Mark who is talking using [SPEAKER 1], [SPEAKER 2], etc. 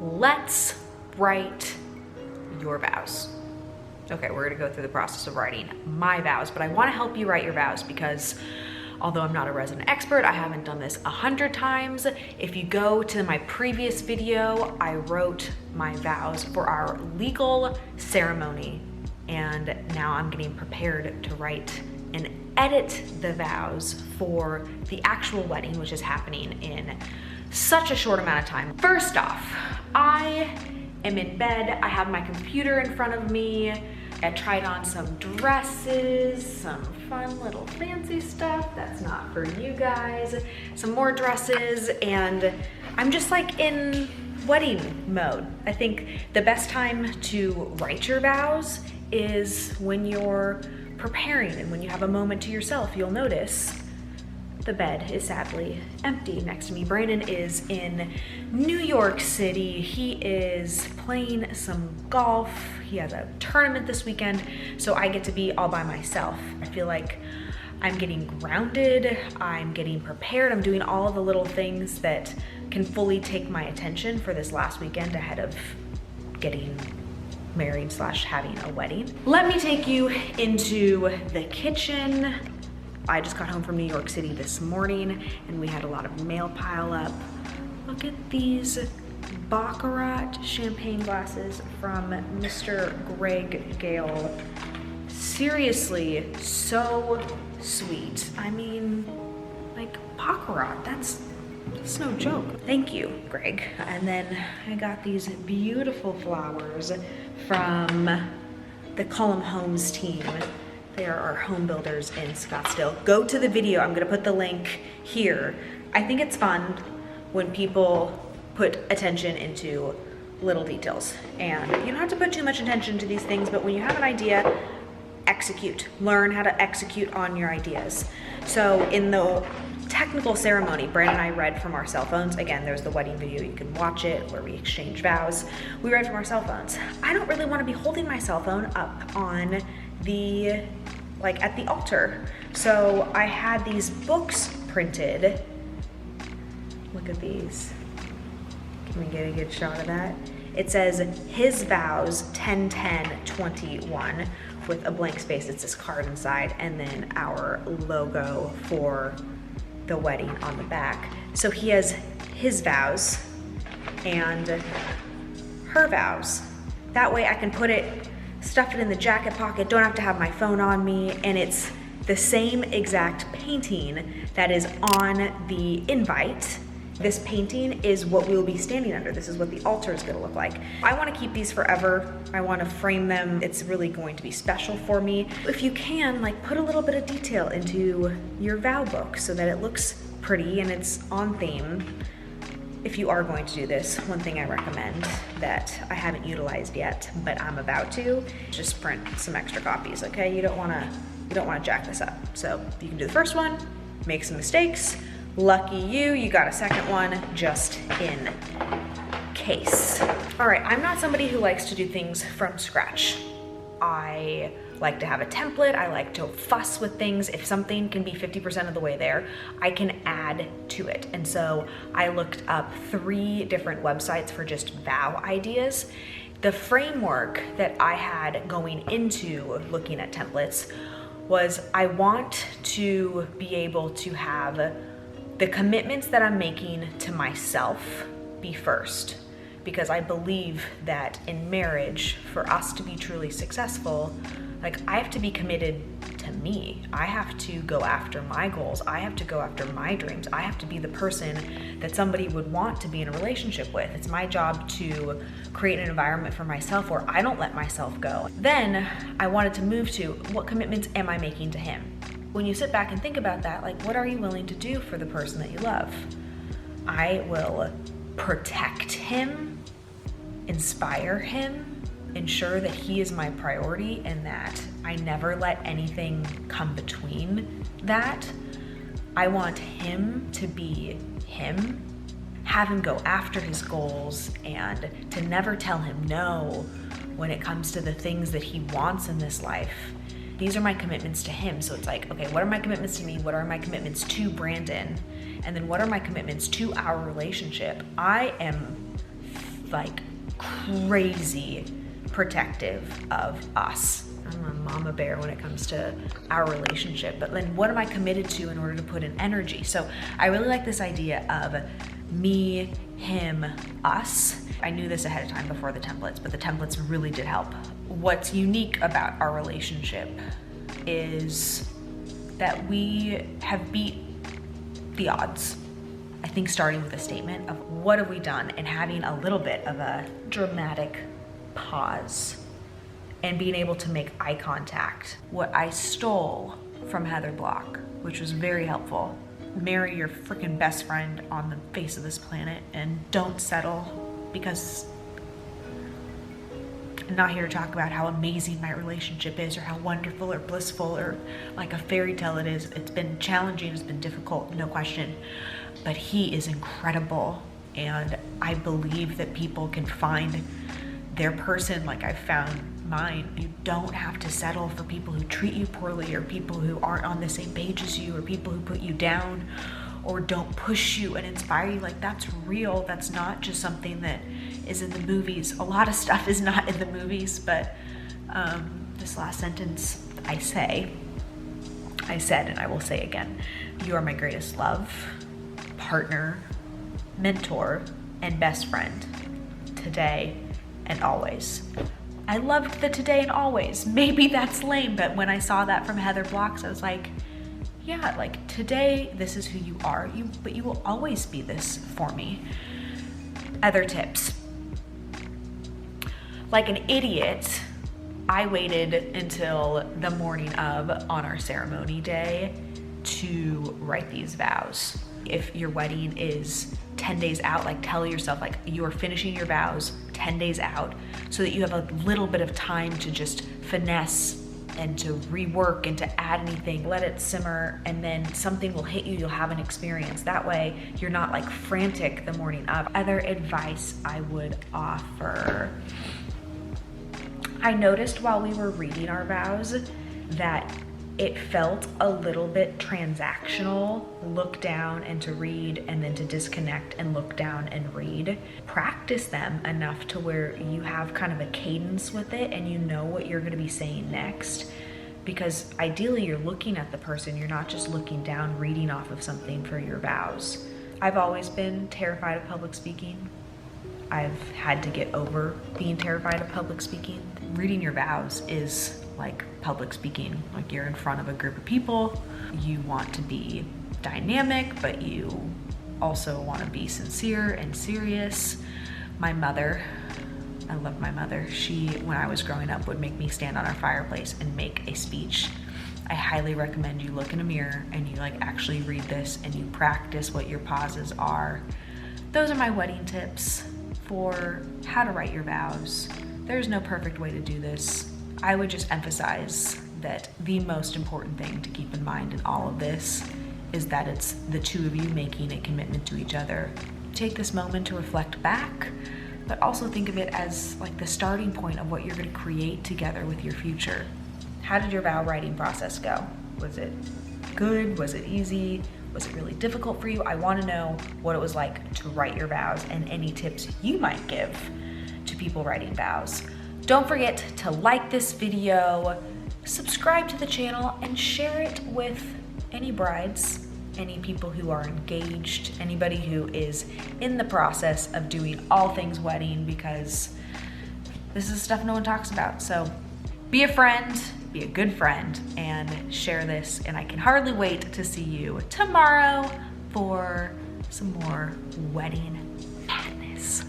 [SPEAKER 1] let's write your vows. Okay, we're gonna go through the process of writing my vows, but I wanna help you write your vows because although I'm not a resident expert, I haven't done this 100 times. If you go to my previous video, I wrote my vows for our legal ceremony, and now I'm getting prepared to write and edit the vows for the actual wedding, which is happening in such a short amount of time. First off, I am in bed. I have my computer in front of me. I tried on some dresses, some fun little fancy stuff that's not for you guys, some more dresses, and I'm just like in wedding mode. I think the best time to write your vows is when you're preparing and when you have a moment to yourself. You'll notice the bed is sadly empty next to me. Brandon is in New York City. He is playing some golf. He has a tournament this weekend, so I get to be all by myself. I feel like I'm getting grounded, I'm getting prepared, I'm doing all the little things that can fully take my attention for this last weekend ahead of getting married / having a wedding. Let me take you into the kitchen. I just got home from New York City this morning and we had a lot of mail pile up. Look at these Baccarat champagne glasses from Mr. Greg Gale. Seriously, so sweet. I mean, like Baccarat, that's no joke. Thank you, Greg. And then I got these beautiful flowers from the Cullum Homes team. They are our home builders in Scottsdale. Go to the video, I'm gonna put the link here. I think it's fun when people put attention into little details. And you don't have to put too much attention to these things, but when you have an idea, execute. Learn how to execute on your ideas. So in the technical ceremony, Brandon and I read from our cell phones. Again, there's the wedding video, you can watch it, where we exchange vows. We read from our cell phones. I don't really wanna be holding my cell phone up on the, like at the altar. So I had these books printed. Look at these. Can we get a good shot of that? It says his vows 10-10-21 with a blank space. It's this card inside, and then our logo for the wedding on the back. So he has his vows and her vows. That way I can put it, stuff it in the jacket pocket, don't have to have my phone on me, and it's the same exact painting that is on the invite. This painting is what we'll be standing under. This is what the altar is gonna look like. I wanna keep these forever. I wanna frame them. It's really going to be special for me. If you can, like put a little bit of detail into your vow book so that it looks pretty and it's on theme. If you are going to do this, one thing I recommend that I haven't utilized yet, but I'm about to, just print some extra copies, okay? You don't wanna jack this up. So you can do the first one, make some mistakes. Lucky you, you got a second one just in case. All right, I'm not somebody who likes to do things from scratch. I like to have a template. I like to fuss with things. If something can be 50% of the way there, I can add to it. And so I looked up 3 different websites for just vow ideas. The framework that I had going into looking at templates was I want to be able to have the commitments that I'm making to myself be first, because I believe that in marriage, for us to be truly successful, like I have to be committed to me. I have to go after my goals. I have to go after my dreams. I have to be the person that somebody would want to be in a relationship with. It's my job to create an environment for myself where I don't let myself go. Then I wanted to move to what commitments am I making to him? When you sit back and think about that, like what are you willing to do for the person that you love? I will protect him, inspire him, ensure that he is my priority and that I never let anything come between that. I want him to be him, have him go after his goals, and to never tell him no when it comes to the things that he wants in this life. These are my commitments to him. So it's like, okay, what are my commitments to me? What are my commitments to Brandon? And then what are my commitments to our relationship? I am like crazy protective of us. I'm a mama bear when it comes to our relationship, but then what am I committed to in order to put in energy? So I really like this idea of me, him, us. I knew this ahead of time before the templates, but the templates really did help. What's unique about our relationship is that we have beat the odds. I think starting with a statement of what have we done and having a little bit of a dramatic pause and being able to make eye contact. What I stole from Heather Block, which was very helpful. Marry your freaking best friend on the face of this planet and don't settle, because I'm not here to talk about how amazing my relationship is or how wonderful or blissful or like a fairy tale it is. It's been challenging, it's been difficult, no question, but he is incredible. And I believe that people can find their person like I found mine. You don't have to settle for people who treat you poorly or people who aren't on the same page as you or people who put you down or don't push you and inspire you. Like, that's real. That's not just something that is in the movies. A lot of stuff is not in the movies, but this last sentence I said, and I will say again, you are my greatest love, partner, mentor, and best friend today and always. I loved the today and always. Maybe that's lame, but when I saw that from Heather Blocks, I was like, yeah, like today, this is who you are, but you will always be this for me. Other tips. Like an idiot, I waited until the morning of on our ceremony day to write these vows. If your wedding is 10 days out, like tell yourself like you are finishing your vows 10 days out so that you have a little bit of time to just finesse and to rework and to add anything. Let it simmer, and then something will hit you, you'll have an experience. That way you're not like frantic the morning of. Other advice I would offer. I noticed while we were reading our vows that it felt a little bit transactional. Look down and to read, and then to disconnect and look down and read. Practice them enough to where you have kind of a cadence with it and you know what you're gonna be saying next. Because ideally you're looking at the person, you're not just looking down, reading off of something for your vows. I've always been terrified of public speaking. I've had to get over being terrified of public speaking. Reading your vows is like public speaking. Like, you're in front of a group of people, you want to be dynamic, but you also want to be sincere and serious. My mother, I love my mother. She, when I was growing up, would make me stand on our fireplace and make a speech. I highly recommend you look in a mirror and you like actually read this and you practice what your pauses are. Those are my wedding tips for how to write your vows. There's no perfect way to do this. I would just emphasize that the most important thing to keep in mind in all of this is that it's the two of you making a commitment to each other. Take this moment to reflect back, but also think of it as like the starting point of what you're going to create together with your future. How did your vow writing process go? Was it good? Was it easy? Was it really difficult for you? I want to know what it was like to write your vows and any tips you might give to people writing vows. Don't forget to like this video, subscribe to the channel, and share it with any brides, any people who are engaged, anybody who is in the process of doing all things wedding, because this is stuff no one talks about. So be a friend, be a good friend, and share this. And I can hardly wait to see you tomorrow for some more wedding madness.